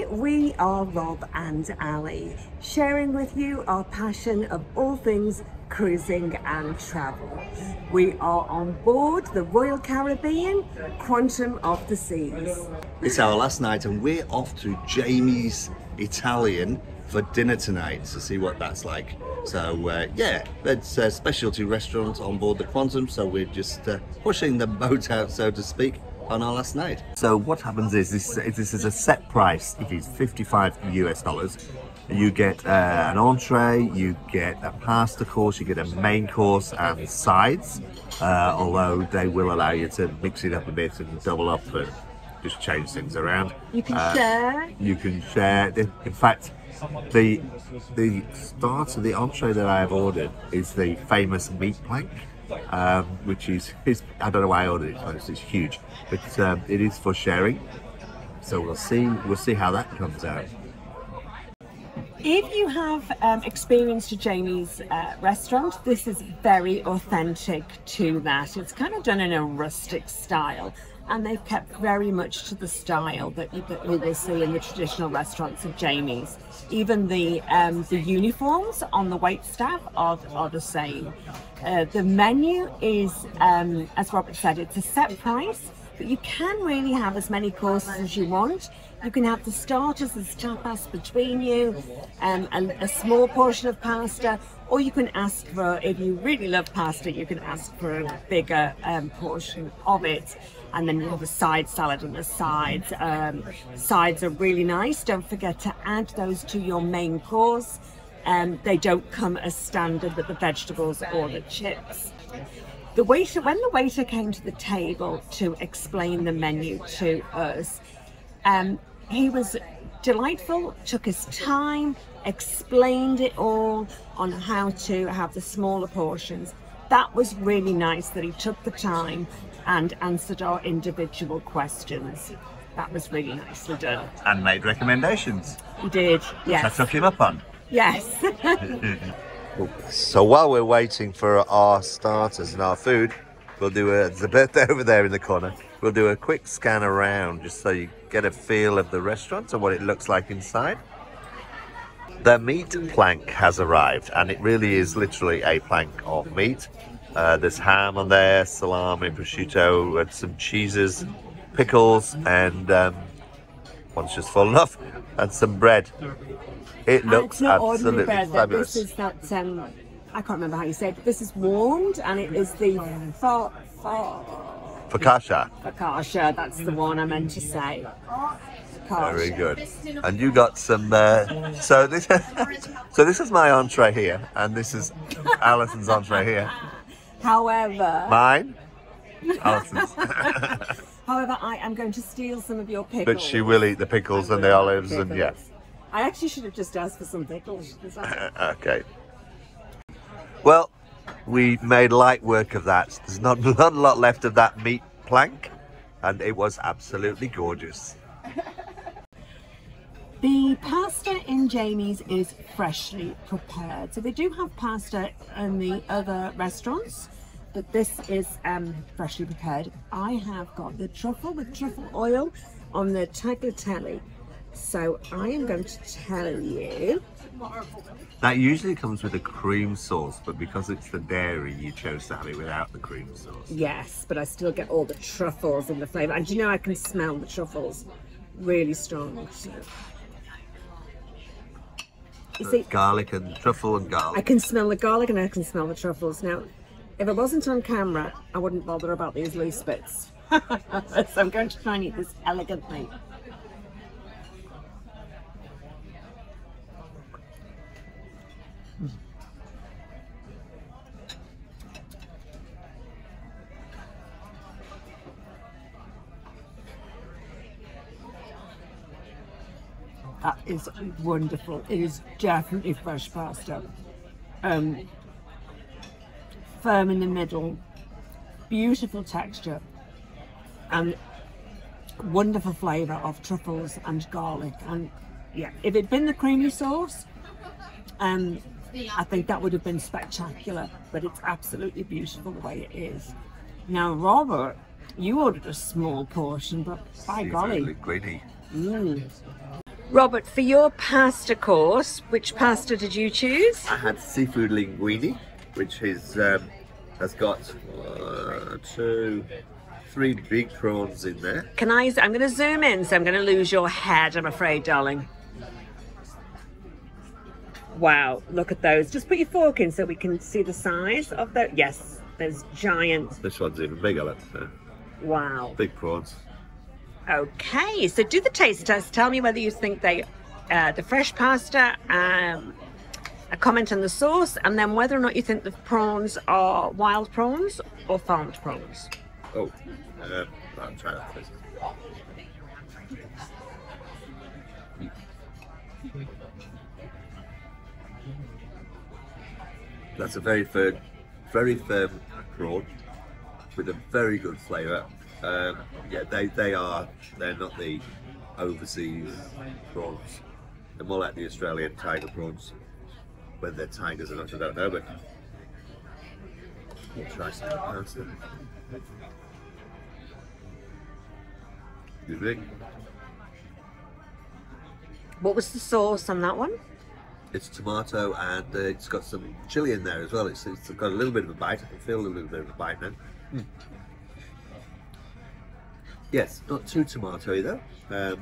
Hi, we are Rob and Ali, sharing with you our passion of all things cruising and travel. We are on board the Royal Caribbean, Quantum of the Seas. It's our last night and we're off to Jamie's Italian for dinner tonight to see what that's like. So yeah, it's a specialty restaurant on board the Quantum, so we're just pushing the boat out, so to speak, on our last night. So what happens is this is a set price. It is $55 US. You get an entree, you get a pasta course, you get a main course and sides, although they will allow you to mix it up a bit and double up and just change things around. You can share. You can share. In fact, the start of the entree that I have ordered is the famous meat plank, which is I don't know why I ordered it. It's huge, but it is for sharing. So we'll see how that comes out. If you have experienced a Jamie's restaurant, this is very authentic to that. It's kind of done in a rustic style, and they've kept very much to the style that we will see in the traditional restaurants of Jamie's. Even the uniforms on the waitstaff are the same. The menu is, as Robert said, it's a set price, but you can really have as many courses as you want. You can have the starters as tapas between you, and a small portion of pasta, or you can ask for, if you really love pasta, you can ask for a bigger portion of it. And then you have a side salad on the sides. Sides are really nice. Don't forget to add those to your main course. They don't come as standard with the vegetables or the chips. When the waiter came to the table to explain the menu to us, he was delightful, took his time, explained it all on how to have the smaller portions. That was really nice that he took the time and answered our individual questions. That was really nicely done. And made recommendations. He did, yes. Which I took him up on. Yes. So while we're waiting for our starters and our food, we'll do there's a birthday over there in the corner. We'll do a quick scan around just so you get a feel of the restaurant and what it looks like inside. The meat plank has arrived, and it really is literally a plank of meat. There's ham on there, salami, prosciutto, and some cheeses, pickles, and one's just fallen off, and some bread. It looks absolutely fabulous. This is that, I can't remember how you say it, but this is warmed, and it is the focaccia. Focaccia, that's the one I meant to say. Very good. And you got some. So this is my entree here, and this is Alison's entree here. However, mine, Alison's. However, I am going to steal some of your pickles. But she will eat the pickles and the olives, and yeah. I actually should have just asked for some pickles. Okay. Well, we made light work of that. There's not a lot left of that meat plank, and it was absolutely gorgeous. The pasta in Jamie's is freshly prepared. So they do have pasta in the other restaurants, but this is freshly prepared. I have got the truffle with truffle oil on the tagliatelle. So I am going to tell you. That usually comes with a cream sauce, but because it's the dairy, you chose to have it without the cream sauce. Yes, but I still get all the truffles and the flavour. And you know, I can smell the truffles really strong. So. You see, garlic and truffle and garlic. I can smell the garlic and I can smell the truffles. Now, if it wasn't on camera, I wouldn't bother about these loose bits. So I'm going to try and eat this elegantly. That is wonderful. It is definitely fresh pasta. Firm in the middle, beautiful texture, and wonderful flavour of truffles and garlic. And yeah, if it'd been the creamy sauce, I think that would have been spectacular. But it's absolutely beautiful the way it is. Now, Robert, you ordered a small portion, but by golly, greedy. Robert, for your pasta course, which pasta did you choose? I had seafood linguine, which is has got 2, 3 big prawns in there. I'm going to zoom in, so I'm going to lose your head, I'm afraid, darling. Wow, look at those. Just put your fork in so we can see the size of those. Yes, there's giant. This one's even bigger, look. Wow. Big prawns. Okay, so do the taste test. Tell me whether you think they, the fresh pasta, a comment on the sauce, and then whether or not you think the prawns are wild prawns or farmed prawns. Oh, I'll try that first. That's a very firm prawn with a very good flavour. Yeah, they're not the overseas prawns. They're more like the Australian tiger prawns. Whether they're tigers or not, I don't know, but we'll try some pasta. Good. What was the sauce on that one? It's tomato and it's got some chilli in there as well. It's got a little bit of a bite. I can feel a little bit of a bite now. Yes, not too tomatoey though. Yeah,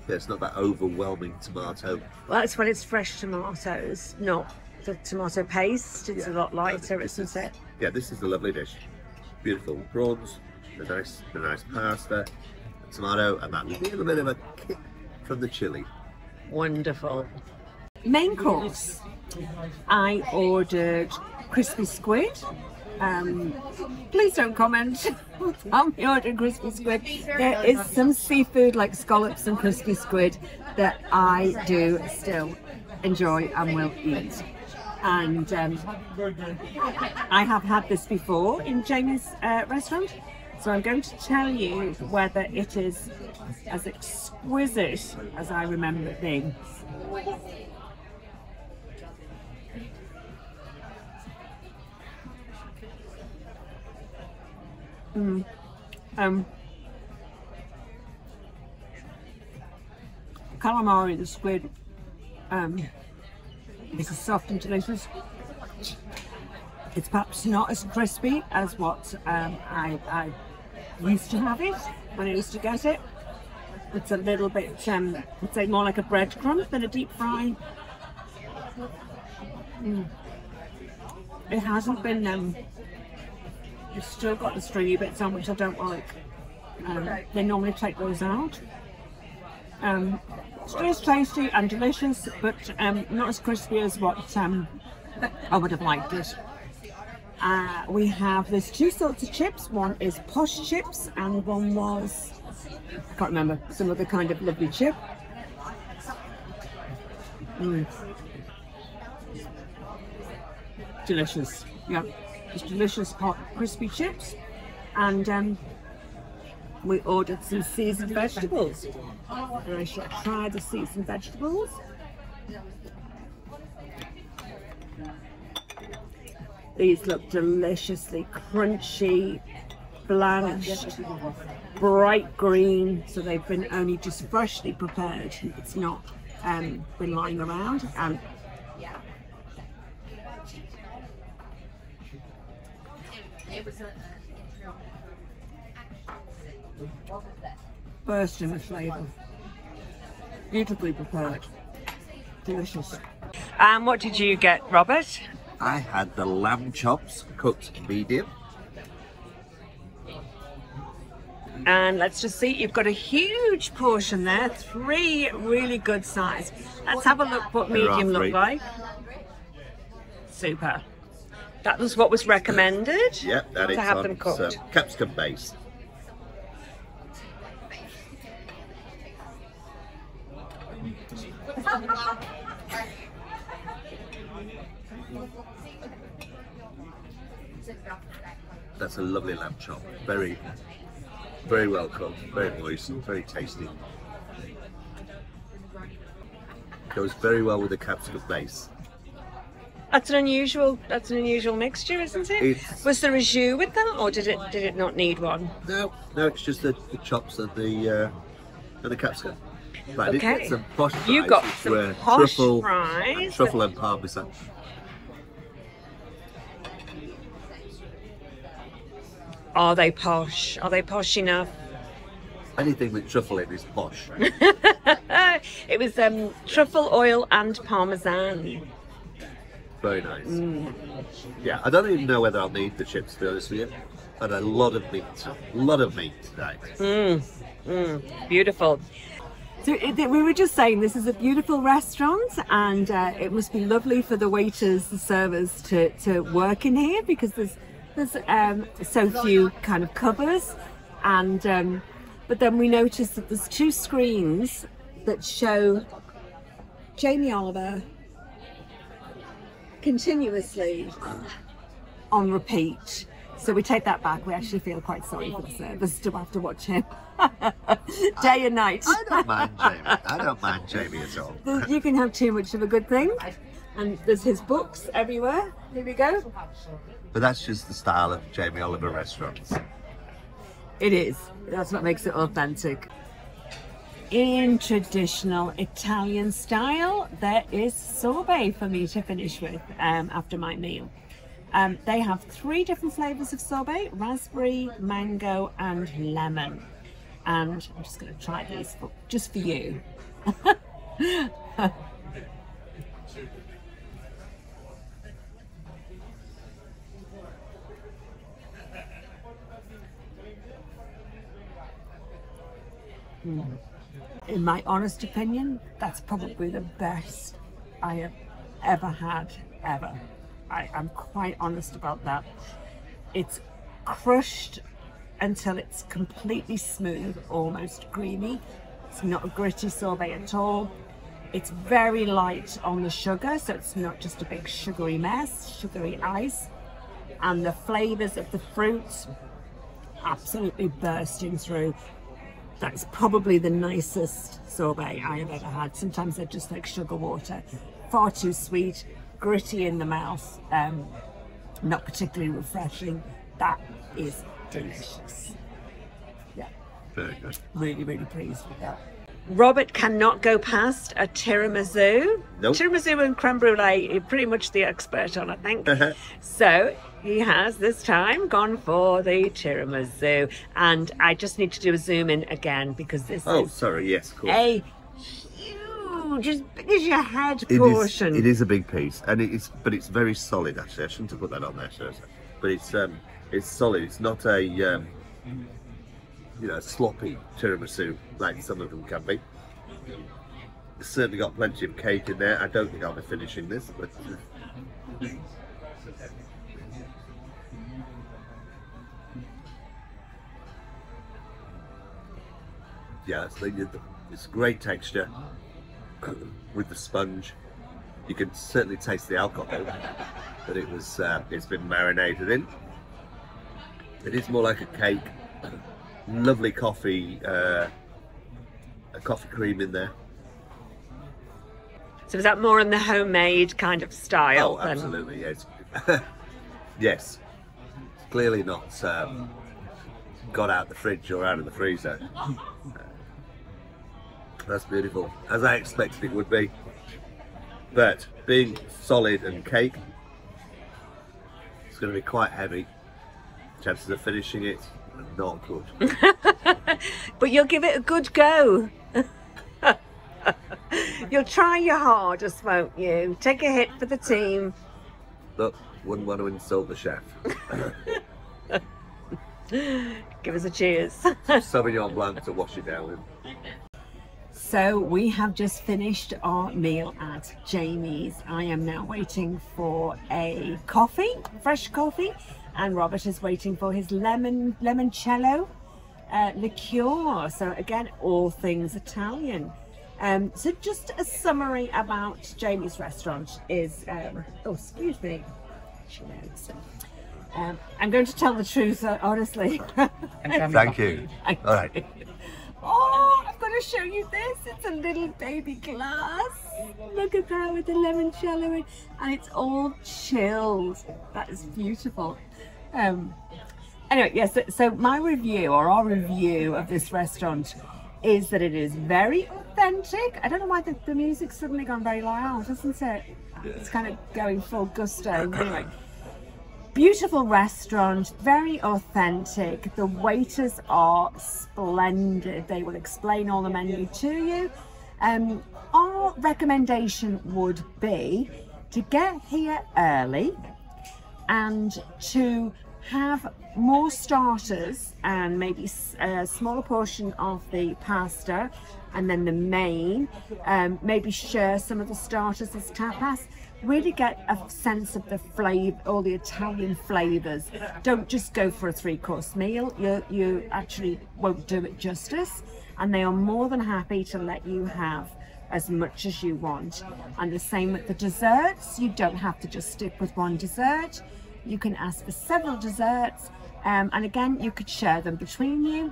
it's not that overwhelming tomato. Well, that's when it's fresh tomatoes, not the tomato paste. It's a lot lighter, isn't it? Yeah, this is a lovely dish. Beautiful prawns, the nice pasta, the tomato, and that little bit of a kick from the chili. Wonderful. Main course, I ordered crispy squid. Please don't comment on me ordering crispy squid. There is some seafood like scallops and crispy squid that I do still enjoy and will eat. And I have had this before in Jamie's restaurant, so I'm going to tell you whether it is as exquisite as I remember it being. Calamari, the squid, is soft and delicious. It's perhaps not as crispy as what I used to have it when I used to get it. It's a little bit, I'd say more like a breadcrumb than a deep fry. It hasn't been, you've still got the stringy bits on, which I don't like. They normally take those out. Still is tasty and delicious, but not as crispy as what I would have liked it. There's 2 sorts of chips. One is posh chips and one was, I can't remember, some other kind of lovely chip. Delicious, yeah. Just delicious hot crispy chips, and we ordered some seasoned vegetables. And I shall try the seasoned vegetables. These look deliciously crunchy, blanched, bright green, so they've been only just freshly prepared. It's not been lying around. And bursting with flavour. Beautifully prepared. Delicious. And what did you get, Robert? I had the lamb chops cooked medium. And let's just see, you've got a huge portion there, 3 really good size. Let's have a look what medium looked like. Super. That was what was recommended. Yep, that is have them cooked. Capsicum base. That's a lovely lamb chop. Very, very well cooked, very moist, very tasty. Goes very well with the capsicum base. That's an unusual mixture, isn't it? Was there a jus with them, or did it not need one? No, it's just the chops and the capsicum. But I did Okay. get some posh fries, You got which some were posh truffle, fries. truffle and parmesan. Are they posh? Are they posh enough? Anything with truffle in is posh. It was truffle oil and parmesan. Very nice. Yeah, I don't even know whether I'll need the chips, to be honest with you. But a lot of meat today. Beautiful. So we were just saying this is a beautiful restaurant, and it must be lovely for the waiters, the servers to work in here, because there's so few kind of covers, and but then we noticed that there's 2 screens that show Jamie Oliver continuously on repeat. So we take that back. We actually feel quite sorry for the servers to have to watch him day and night. I don't mind Jamie. I don't mind Jamie at all. You can have too much of a good thing. And there's his books everywhere. Here we go. But that's just the style of Jamie Oliver restaurants. It is. That's what makes it authentic. In traditional Italian style, there is sorbet for me to finish with after my meal. They have 3 different flavors of sorbet: raspberry, mango, and lemon. And I'm just going to try these just for you. In my honest opinion, that's probably the best I have ever had, ever. I'm quite honest about that. It's crushed until it's completely smooth, almost creamy. It's not a gritty sorbet at all. It's very light on the sugar, so it's not just a big sugary mess, sugary ice. And the flavors of the fruit absolutely bursting through. That's probably the nicest sorbet I have ever had. Sometimes they're just like sugar water, far too sweet, gritty in the mouth, not particularly refreshing. That is delicious. Yeah, Very good. really, really pleased with that. Robert cannot go past a tiramisu. Nope. Tiramisu and creme brulee, you're pretty much the expert on, I think. So he has this time gone for the tiramisu, and I just need to do a zoom in again because this Oh, is sorry. Yes, of course. a huge, as big as your head It portion. is. It is a big piece, and it's very solid. Actually, I shouldn't have put that on there, should I? But it's solid. It's not a sloppy tiramisu like some of them can be. It's certainly got plenty of cake in there. I don't think I'll be finishing this, but yeah, it's great texture with the sponge. You can certainly taste the alcohol that it's been marinated in. It is more like a cake. Lovely coffee, a coffee cream in there. So is that more in the homemade kind of style? Oh, absolutely, yes. Yes. Clearly not got out the fridge or out of the freezer. That's beautiful, as I expected it would be. But being solid and cake, it's going to be quite heavy. Chances of finishing it, not good. But you'll give it a good go. You'll try your hardest, won't you? Take a hit for the team. Look, wouldn't want to insult the chef. Give us a cheers. Sauvignon Blanc to wash it down with. So we have just finished our meal at Jamie's. I am now waiting for a coffee, fresh coffee, and Robert is waiting for his limoncello liqueur. So again, all things Italian. So just a summary about Jamie's restaurant is, oh, excuse me. I'm going to tell the truth, honestly. Thank you. All right. Oh, I've got to show you this. It's a little baby glass. Look at that with the limoncello in, and it's all chilled. That is beautiful. Anyway, yes. So my review, or our review of this restaurant, is that it is very authentic. I don't know why the music's suddenly gone very loud, isn't it? It's kind of going full gusto. Anyway, beautiful restaurant, very authentic. The waiters are splendid. They will explain all the menu to you. Our recommendation would be to get here early and to have more starters and maybe a smaller portion of the pasta and then the main, maybe share some of the starters as tapas. Really get a sense of the flavor, all the Italian flavors. Don't just go for a 3-course meal. You actually won't do it justice, and they are more than happy to let you have as much as you want. And the same with the desserts. You don't have to just stick with one dessert. You can ask for several desserts, and again, you could share them between you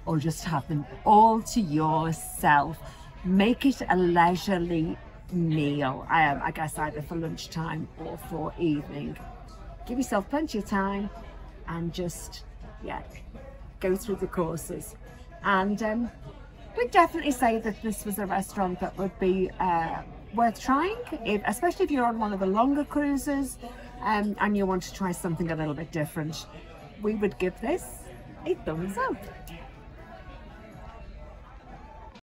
or just have them all to yourself. Make it a leisurely meal, I guess either for lunchtime or for evening. Give yourself plenty of time and just, yeah, go through the courses. And we'd definitely say that this was a restaurant that would be worth trying, especially if you're on one of the longer cruises and you want to try something a little bit different. We would give this a thumbs up.